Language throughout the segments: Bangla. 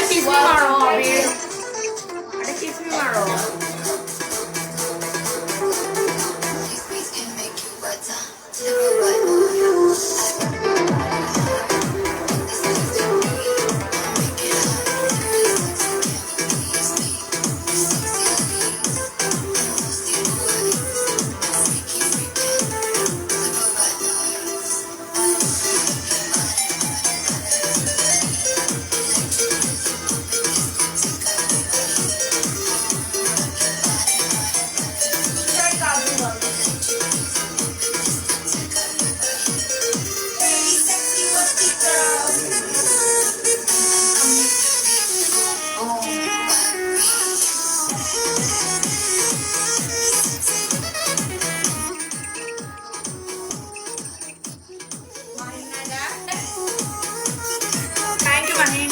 কিস মি মারো আবির, আরে কিস মি মারো। Thank you Mahin.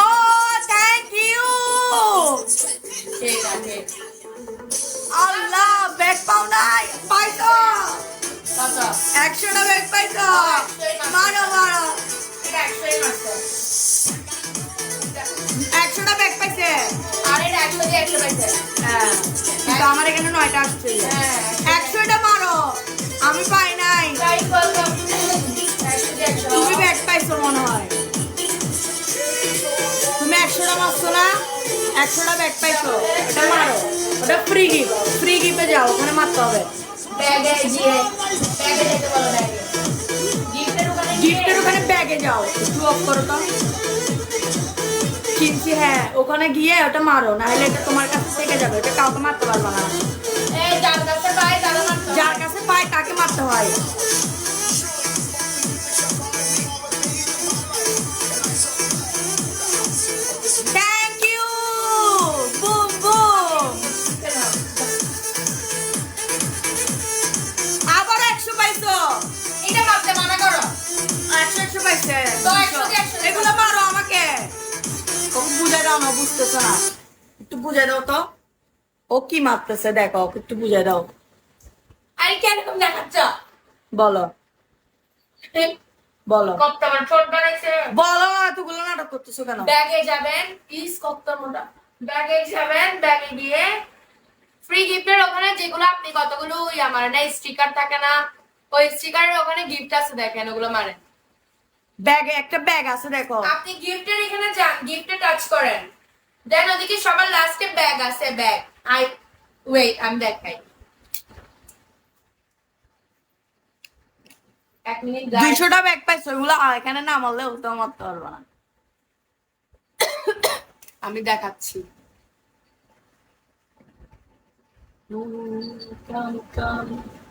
ও থ্যাংক ইউ। আল্লাহ ব্যাগ পাও নাই, পাইতো 100টা ব্যাগ পাইতো। মারো মারো, 100টা ব্যাগ পাইছে। হ্যাঁ কিন্তু আমার এখানে 9টা আসছে। 100টা মারো, আমি পাই নাই। তুমি ব্যাগ পাইছো মনে হয়, তুমি 100টা মারছো না, 100টা ব্যাগ পাইছো। ওটা মারো, ওটা ফ্রি গিফট, ফ্রি গিফটে যাও, ওখানে মারতে হবে। গিফটের ওখানে ব্যাগে যাও, একটু অফ করো তো। কিনছি, হ্যাঁ ওখানে গিয়ে ওটা মারো, না হলে এটা তোমার কাছে থেকে যাবে, এটা কাউকে মারতে পারবে না। যার কাছে পায় তাকে মারতে হয়। Thank you, boom boom. আবার 100 পাইছো, এটা মারতে মানা করো। 100 পাইছে। তো 100 এগুলো মারো আমাকে। বুঝাই দাও না, বুঝতেছো না, একটু বুঝাই দাও তো। ও কি মারতেছে দেখো, ওকে একটু বুঝাই দাও। আরে কেন তুমি দেখাচ্ছ? বলো বলো কপ্তা আমার ছোট বানাইছে। বলো, এতগুলো নাটক করতেছো কেন? ব্যাগে যাবেন, প্লিজ কপ্তা মোটা। ব্যাগে যাবেন, ব্যাগে গিয়ে ফ্রি গিফটের ওখানে যেগুলো আপনি কতগুলো ওই আমার না স্টিকার থাকে না, ওই স্টিকারের ওখানে গিফট আছে, দেখেন ওগুলো মারেন। ব্যাগে একটা ব্যাগ আছে দেখো। আপনি গিফটের এখানে যান, গিফটে টাচ করেন, দেন ওদিকে সবার লাস্টে ব্যাগ আছে, ব্যাগ। আই ওয়েট, আমি দেখাই। 1 মিনিট। 200টা ব্যাগ পাইছো, ওগুলো এখানে না মারলে তো মারতে পারবো না। আমি দেখাচ্ছি। Come, come.